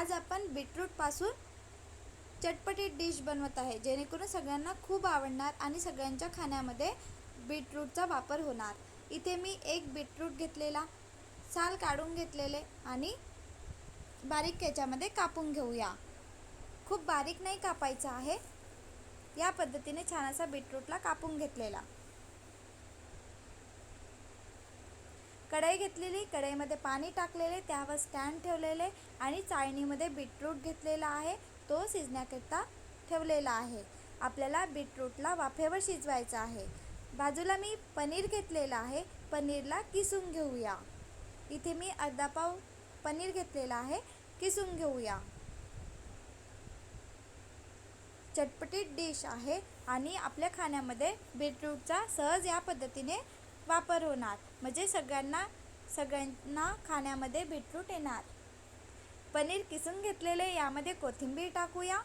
आज आपण बीटरूटपासून चटपटीत डिश बनवत आहे, जेणेकरून सगळ्यांना खूप आवडणार आणि सगळ्यांच्या खाण्यामध्ये बीटरूटचा वापर होणार। इथे मी एक बीटरूट घेतलेला, साल काढून घेतलेले आणि बारीक याच्यामध्ये कापून घेऊया। खूप बारीक नाही कापायचा आहे, या पद्धतीने छान असा बीटरूटला कापून घेतलेला। कढई घेतलेली, कढईमध्ये पाणी टाकलेले, त्यावर स्टँड ठेवलेले आणि चाळणीमध्ये बीटरूट घेतलेला आहे, तो शिजण्याकरता ठेवलेला आहे। आपल्याला बीटरूटला वाफेवर शिजवायचा आहे। बाजूला मी पनीर घेतलेला आहे, पनीरला किसून घेऊया। इथे मी अर्धा पाव पनीर घेतलेला आहे, किसून घेऊया। चटपटीत डिश आहे आणि आपल्या खाण्यामध्ये बीटरूटचा सहज या पद्धतीने वापर होणार, म्हणजे सगळ्यांना खाण्यामध्ये बीटरूट येणार। पनीर किसून घेतलेले, यामध्ये कोथिंबीर टाकूया।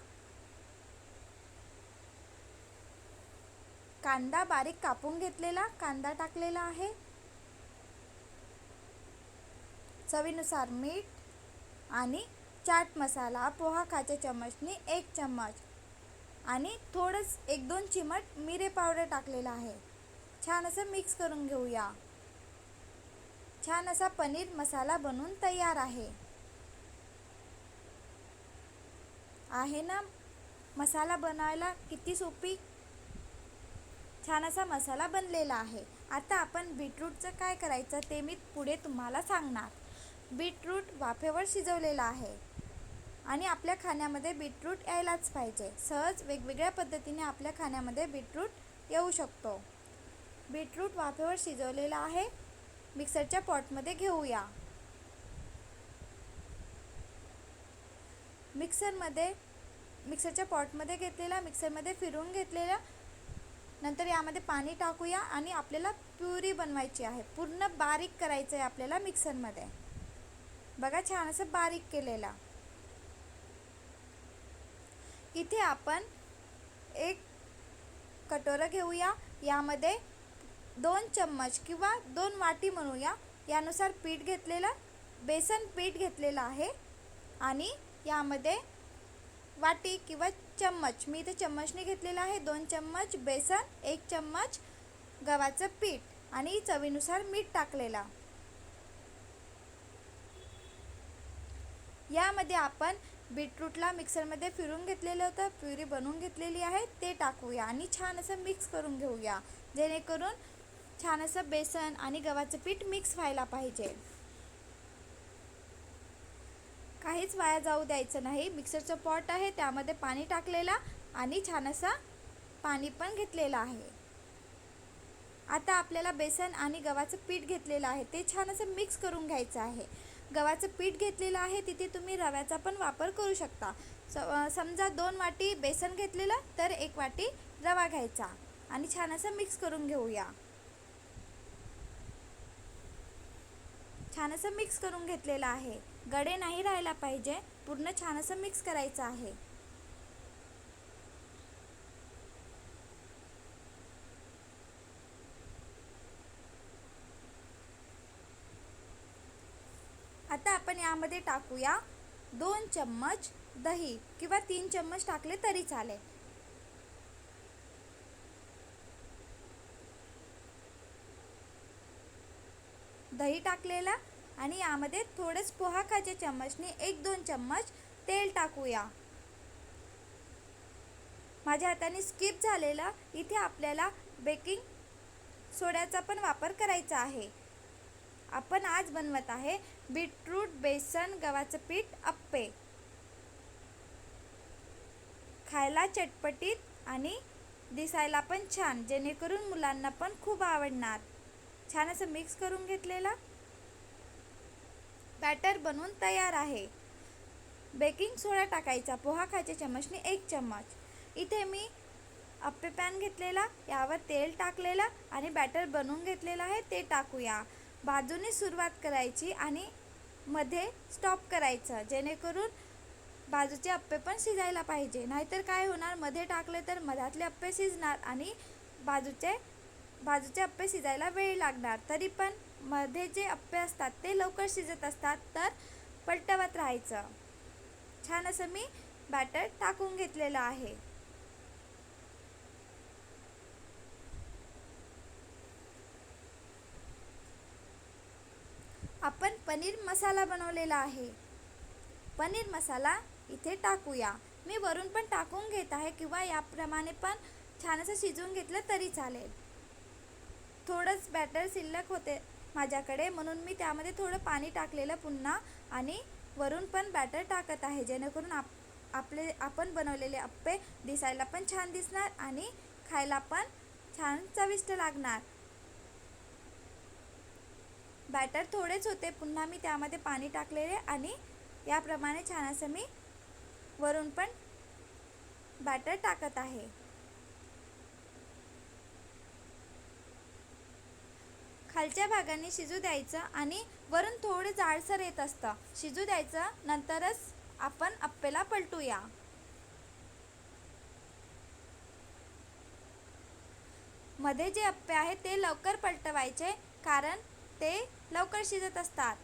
कांदा बारीक कापून घेतलेला, कांदा टाकलेला आहे। चवीनुसार मीठ आणि चाट मसाला पोहा खाच्या चमचनी 1 चम्मच आणि थोडंच 1-2 चिमट मिरे पावडर टाकलेला आहे। छान असं मिक्स करून घेऊया। छान असा पनीर मसाला बनवून तयार आहे ना। मसाला बनवायला किती सोपी, छान असा मसाला बनलेला आहे। आता आपण बीटरूटचं काय करायचं ते मी पुढे तुम्हाला सांगणार। बीटरूट वाफेवर शिजवलेला आहे आणि आपल्या खाण्यामध्ये बीटरूट यायलाच पाहिजे। सहज वेगवेगळ्या पद्धतीने आपल्या खाण्यामध्ये बीटरूट येऊ शकतो। बीटरूट वाफेवर शिजवलेला आहे, मिक्सरच्या पॉटमध्ये घेऊया। मिक्सरच्या पॉटमध्ये घेतलेला, मिक्सरमध्ये फिरवून घेतलेला, नंतर यामध्ये पाणी टाकूया आणि आपल्याला प्युरी बनवायची आहे। पूर्ण बारीक करायचं आहे आपल्याला मिक्सरमध्ये। बघा छान असं बारीक केलेला। इथे आपण एक कटोरा घेऊया, यामध्ये 2 चम्मच किंवा 2 वाटी म्हणूया, यानुसार पीठ घेतलेला, बेसन पीठ घेतलेला आहे आणि यामध्ये वाटी किंवा चम्मच, मी इथे चम्मचने घेतलेला आहे, 2 चम्मच बेसन, 1 चम्मच गव्हाचं पीठ आणि चवीनुसार मीठ टाकलेला। यामध्ये आपण बीटरूटला मिक्सरमध्ये फिरवून घेतलेलं होतं, प्युरी बनवून घेतलेली आहे, ते टाकूया आणि छान असं मिक्स करून घेऊया, जेणेकरून छान असं बेसन आणि गव्हाचं पीठ मिक्स व्हायला पाहिजे। काहीच वाया जाऊ द्यायचं नाही। मिक्सरचं पॉट आहे, त्यामध्ये पाणी टाकलेला आणि छान असा पाणी पण घेतलेला आहे। आता आपल्याला बेसन आणि गव्हाचं पीठ घेतलेलं आहे, ते छान असं मिक्स करून घ्यायचं आहे। गव्हाचं पीठ घेतलेलं आहे, तिथे तुम्ही रव्याचा पण वापर करू शकता। समजा 2 वाटी बेसन घेतलेलं तर 1 वाटी रवा घ्यायचा आणि छान असं मिक्स करून घेऊया। छान असं मिक्स करून घेतलेलं आहे, गडे नाही राहायला पाहिजे, पूर्ण छान असं मिक्स करायचं आहे। आता आपण यामध्ये टाकूया 2 चम्मच दही किंवा 3 चम्मच टाकले तरी चालेल। दही टाकलेला आणि यामध्ये थोडेच पोहा खाच्या चम्मचने 1-2 चम्मच तेल टाकूया। माझ्या हाताने स्किप झालेला, इथे आपल्याला बेकिंग सोड्याचा पण वापर करायचा आहे। आपण आज बनवत आहे बीटरूट बेसन गव्हाचं पीठ अप्पे। खायला चटपटीत आणि दिसायला पण छान, जेणेकरून मुलांना पण खूप आवडणार। छान असं मिक्स करून घेतलेला बॅटर बनवून तयार आहे। बेकिंग सोडा टाकायचा, पोहा खाच्या चमचने 1 चम्मच। इथे मी अप्पे पॅन घेतलेला, यावर तेल टाकलेला आणि बॅटर बनवून घेतलेला आहे, ते टाकूया। बाजूने सुरुवात करायची आणि मध्ये स्टॉप करायचं, जेणेकरून बाजूचे अप्पे पण शिजायला पाहिजे। नाहीतर काय होणार, मध्ये टाकले तर मधातले अप्पे शिजणार आणि बाजूचे अप्पे शिजायला वेळ लागणार। तरी पण मध्ये जे अप्पे असतात ते लवकर शिजत असतात, तर पलटवत राहायचं। छान असं मी बॅटर टाकून घेतलेलं आहे. आपण पनीर मसाला बनवलेला आहे. पनीर मसाला इथे टाकूया. मी वरून पण टाकून घेत आहे किंवा याप्रमाणे पण छान असं शिजवून घेतलं तरी चालेल. थोडंच बॅटर शिल्लक होते माझ्याकडे, म्हणून मी त्यामध्ये थोडं पाणी टाकलेलं पुन्हा आणि वरून पण बॅटर टाकत आहे, जेणेकरून आपण बनवलेले अप्पे दिसायला पण छान दिसणार आणि खायला पण छान चविष्ट लागणार. बॅटर थोडेच होते, पुन्हा मी त्यामध्ये पाणी टाकलेले आणि याप्रमाणे छान असं मी वरून पण बॅटर टाकत आहे. खालच्या भागाने शिजू द्यायचं आणि वरून थोडं जाडसर येत असतं, शिजू द्यायचं. नंतरच आपण अप्पेला पलटूया. मध्ये जे अप्पे आहेत ते लवकर पलटवायचे, कारण ते लवकर शिजत असतात.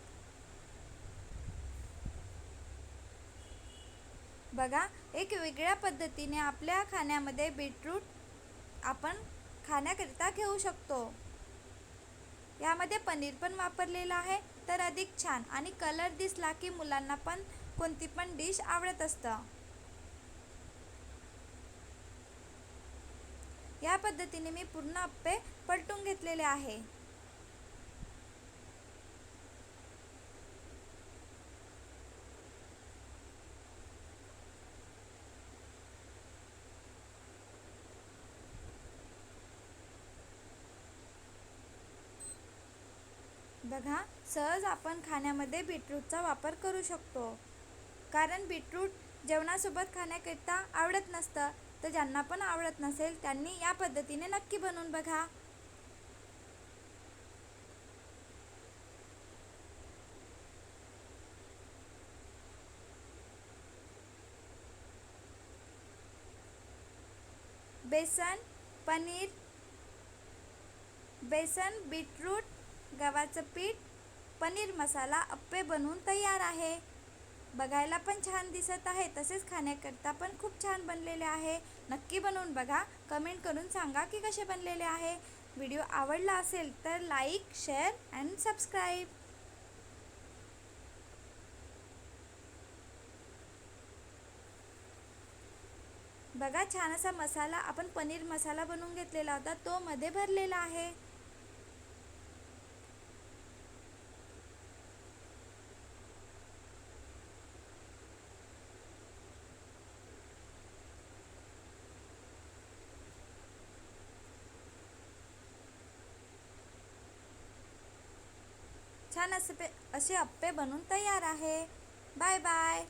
बघा, एक वेगळ्या पद्धतीने आपल्या खाण्यामध्ये बीटरूट आपण खाण्याकरिता घेऊ शकतो. यामध्ये पनीर पण वापरलेलं आहे, तर अधिक छान आणि कलर दिसला की मुलांना पण कोणती पण डिश आवडत असतं. या पद्धतीने मी पूर्ण अप्पे पलटून घेतलेले आहे. बघा, सहज आपण खाण्यामध्ये बीटरूटचा वापर करू शकतो, कारण बीटरूट जेवणासोबत खाण्याकरिता आवडत नसतं. तर ज्यांना पण आवडत नसेल त्यांनी या पद्धतीने नक्की बनवून बघा. बेसन, बीटरूट, गव्हाचं पीठ, पनीर मसाला अप्पे बनवून तयार आहे. बघायला पण छान दिसत आहे, तसेच खाण्याकरता पण खूप छान बनलेले आहे. नक्की बनवून बघा. कमेंट करून सांगा की कसे बनलेले आहे. व्हिडिओ आवडला असेल तर लाईक, शेअर अँड सबस्क्राईब. बघा, छान असा मसाला आपण पनीर मसाला बनवून घेतलेला होता, तो मध्ये भरलेला आहे. छान असे अप्पे बनवून तयार आहे. Bye bye.